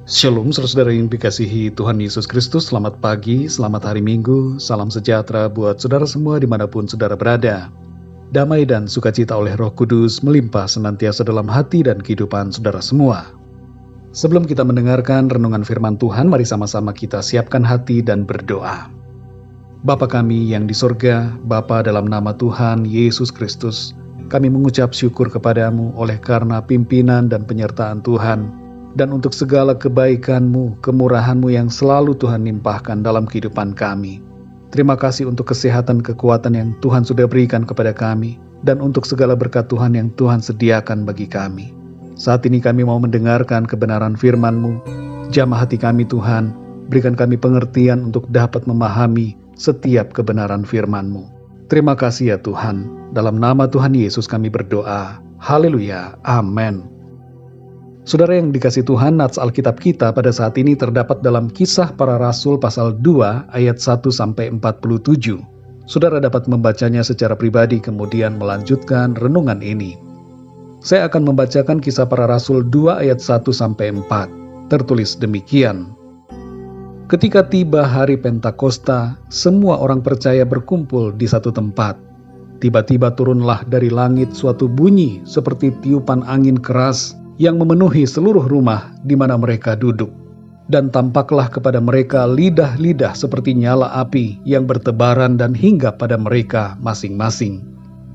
Shalom saudara yang dikasihi Tuhan Yesus Kristus. Selamat pagi, selamat hari Minggu. Salam sejahtera buat saudara semua dimanapun saudara berada. Damai dan sukacita oleh Roh Kudus melimpah senantiasa dalam hati dan kehidupan saudara semua. Sebelum kita mendengarkan renungan firman Tuhan, mari sama-sama kita siapkan hati dan berdoa. Bapa kami yang di sorga, Bapa dalam nama Tuhan Yesus Kristus, kami mengucap syukur kepadamu oleh karena pimpinan dan penyertaan Tuhan, dan untuk segala kebaikan-Mu, kemurahan-Mu yang selalu Tuhan limpahkan dalam kehidupan kami. Terima kasih untuk kesehatan kekuatan yang Tuhan sudah berikan kepada kami, dan untuk segala berkat Tuhan yang Tuhan sediakan bagi kami. Saat ini kami mau mendengarkan kebenaran firman-Mu. Jamah hati kami Tuhan, berikan kami pengertian untuk dapat memahami setiap kebenaran firman-Mu. Terima kasih ya Tuhan, dalam nama Tuhan Yesus kami berdoa. Haleluya, amin. Saudara yang dikasih Tuhan, nats Alkitab kita pada saat ini terdapat dalam Kisah Para Rasul pasal 2 ayat 1-47. Saudara dapat membacanya secara pribadi kemudian melanjutkan renungan ini. Saya akan membacakan Kisah Para Rasul 2 ayat 1-4. Tertulis demikian. Ketika tiba hari Pentakosta, semua orang percaya berkumpul di satu tempat. Tiba-tiba turunlah dari langit suatu bunyi seperti tiupan angin keras yang memenuhi seluruh rumah di mana mereka duduk. Dan tampaklah kepada mereka lidah-lidah seperti nyala api yang bertebaran dan hinggap pada mereka masing-masing.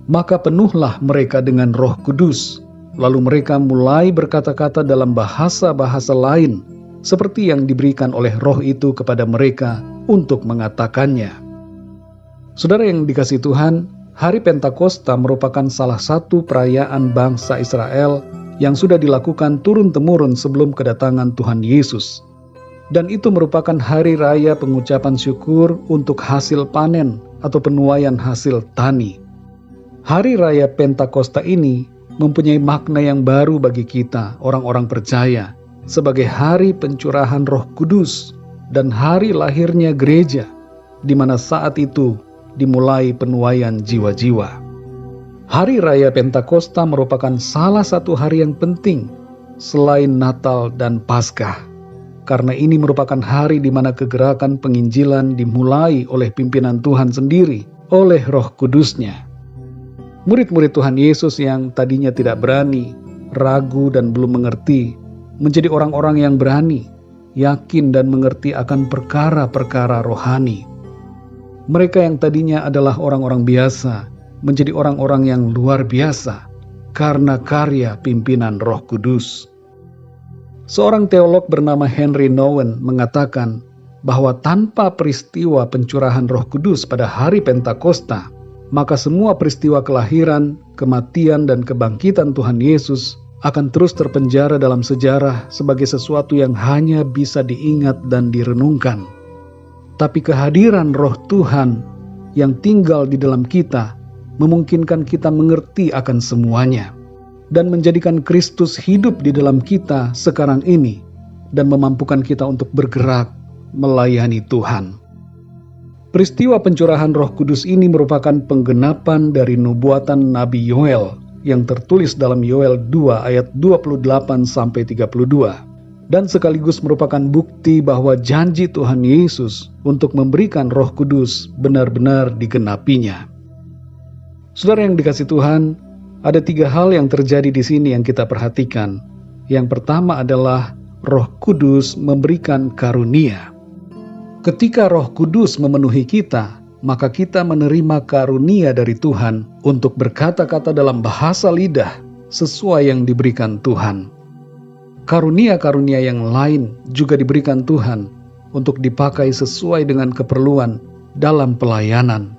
Maka penuhlah mereka dengan Roh Kudus. Lalu mereka mulai berkata-kata dalam bahasa-bahasa lain, seperti yang diberikan oleh Roh itu kepada mereka untuk mengatakannya. Saudara yang dikasihi Tuhan, Hari Pentakosta merupakan salah satu perayaan bangsa Israel yang sudah dilakukan turun-temurun sebelum kedatangan Tuhan Yesus. Dan itu merupakan hari raya pengucapan syukur untuk hasil panen atau penuaian hasil tani. Hari raya Pentakosta ini mempunyai makna yang baru bagi kita, orang-orang percaya, sebagai hari pencurahan Roh Kudus dan hari lahirnya gereja, di mana saat itu dimulai penuaian jiwa-jiwa. Hari Raya Pentakosta merupakan salah satu hari yang penting selain Natal dan Paskah, karena ini merupakan hari di mana kegerakan penginjilan dimulai oleh pimpinan Tuhan sendiri, oleh Roh Kudus-Nya. Murid-murid Tuhan Yesus yang tadinya tidak berani, ragu dan belum mengerti, menjadi orang-orang yang berani, yakin dan mengerti akan perkara-perkara rohani. Mereka yang tadinya adalah orang-orang biasa, menjadi orang-orang yang luar biasa karena karya pimpinan Roh Kudus. Seorang teolog bernama Henry Nouwen mengatakan bahwa tanpa peristiwa pencurahan Roh Kudus pada hari Pentakosta, maka semua peristiwa kelahiran, kematian, dan kebangkitan Tuhan Yesus akan terus terpenjara dalam sejarah sebagai sesuatu yang hanya bisa diingat dan direnungkan. Tapi kehadiran Roh Tuhan yang tinggal di dalam kita memungkinkan kita mengerti akan semuanya dan menjadikan Kristus hidup di dalam kita sekarang ini dan memampukan kita untuk bergerak melayani Tuhan. Peristiwa pencurahan Roh Kudus ini merupakan penggenapan dari nubuatan Nabi Yoel yang tertulis dalam Yoel 2 ayat 28-32 dan sekaligus merupakan bukti bahwa janji Tuhan Yesus untuk memberikan Roh Kudus benar-benar digenapinya. Saudara yang dikasihi Tuhan, ada 3 hal yang terjadi di sini yang kita perhatikan. Yang pertama adalah Roh Kudus memberikan karunia. Ketika Roh Kudus memenuhi kita, maka kita menerima karunia dari Tuhan untuk berkata-kata dalam bahasa lidah sesuai yang diberikan Tuhan. Karunia-karunia yang lain juga diberikan Tuhan untuk dipakai sesuai dengan keperluan dalam pelayanan.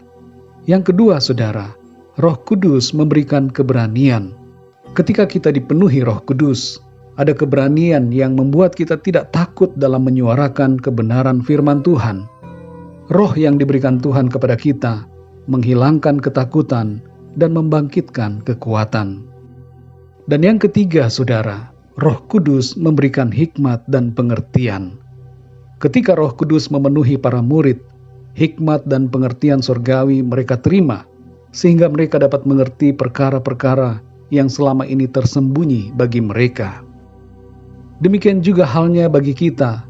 Yang kedua, saudara, Roh Kudus memberikan keberanian. Ketika kita dipenuhi Roh Kudus, ada keberanian yang membuat kita tidak takut dalam menyuarakan kebenaran firman Tuhan. Roh yang diberikan Tuhan kepada kita menghilangkan ketakutan dan membangkitkan kekuatan. Dan yang ketiga, saudara, Roh Kudus memberikan hikmat dan pengertian. Ketika Roh Kudus memenuhi para murid, hikmat dan pengertian surgawi mereka terima, sehingga mereka dapat mengerti perkara-perkara yang selama ini tersembunyi bagi mereka. Demikian juga halnya bagi kita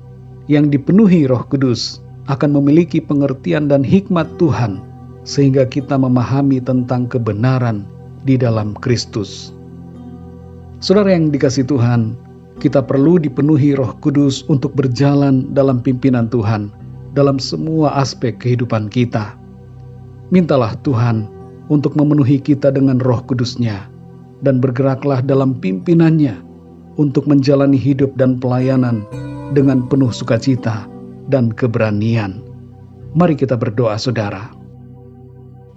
yang dipenuhi Roh Kudus akan memiliki pengertian dan hikmat Tuhan, sehingga kita memahami tentang kebenaran di dalam Kristus. Saudara yang dikasihi Tuhan, kita perlu dipenuhi Roh Kudus untuk berjalan dalam pimpinan Tuhan dalam semua aspek kehidupan kita. Mintalah Tuhan untuk memenuhi kita dengan Roh Kudus-Nya, dan bergeraklah dalam pimpinannya untuk menjalani hidup dan pelayanan dengan penuh sukacita dan keberanian. Mari kita berdoa, saudara.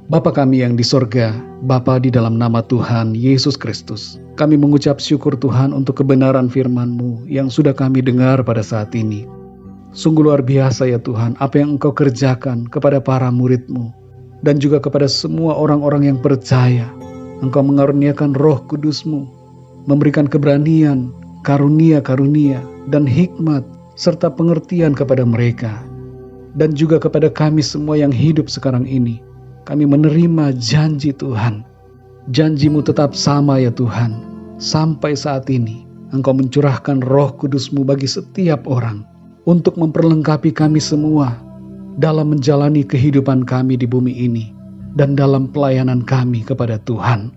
Bapa kami yang di sorga, Bapa di dalam nama Tuhan Yesus Kristus, kami mengucap syukur Tuhan untuk kebenaran firman-Mu yang sudah kami dengar pada saat ini. Sungguh luar biasa ya Tuhan, apa yang Engkau kerjakan kepada para murid-Mu, dan juga kepada semua orang-orang yang percaya. Engkau mengaruniakan Roh Kudus-Mu, memberikan keberanian, karunia-karunia, dan hikmat, serta pengertian kepada mereka. Dan juga kepada kami semua yang hidup sekarang ini, kami menerima janji Tuhan. Janji-Mu tetap sama ya Tuhan. Sampai saat ini, Engkau mencurahkan Roh Kudus-Mu bagi setiap orang, untuk memperlengkapi kami semua dalam menjalani kehidupan kami di bumi ini, dan dalam pelayanan kami kepada Tuhan.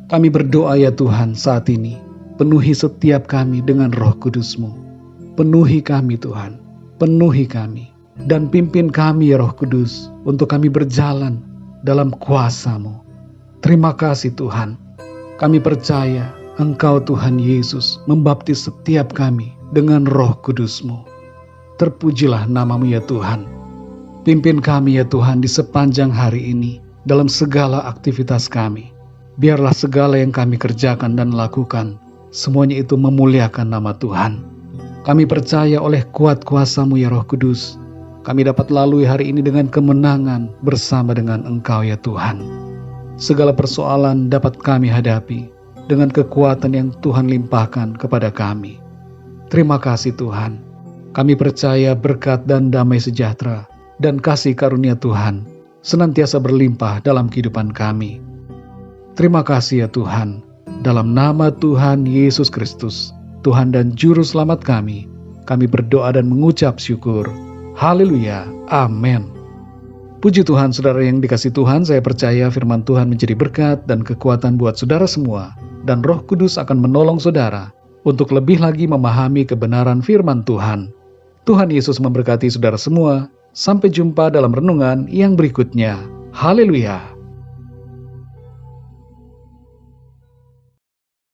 Kami berdoa ya Tuhan saat ini, penuhi setiap kami dengan Roh Kudus-Mu. Penuhi kami Tuhan, penuhi kami. Dan pimpin kami ya Roh Kudus, untuk kami berjalan dalam kuasa-Mu. Terima kasih Tuhan. Kami percaya Engkau Tuhan Yesus membaptis setiap kami dengan Roh Kudus-Mu. Terpujilah nama-Mu ya Tuhan. Pimpin kami ya Tuhan di sepanjang hari ini, dalam segala aktivitas kami. Biarlah segala yang kami kerjakan dan lakukan, semuanya itu memuliakan nama Tuhan. Kami percaya oleh kuat kuasa-Mu ya Roh Kudus, kami dapat lalui hari ini dengan kemenangan bersama dengan Engkau ya Tuhan. Segala persoalan dapat kami hadapi dengan kekuatan yang Tuhan limpahkan kepada kami. Terima kasih Tuhan. Kami percaya berkat dan damai sejahtera dan kasih karunia Tuhan senantiasa berlimpah dalam kehidupan kami. Terima kasih ya Tuhan. Dalam nama Tuhan Yesus Kristus, Tuhan dan Juru Selamat kami berdoa dan mengucap syukur. Haleluya, amin. Puji Tuhan, saudara yang dikasihi Tuhan, saya percaya firman Tuhan menjadi berkat dan kekuatan buat saudara semua, dan Roh Kudus akan menolong saudara untuk lebih lagi memahami kebenaran firman Tuhan. Tuhan Yesus memberkati saudara semua. Sampai jumpa dalam renungan yang berikutnya. Haleluya.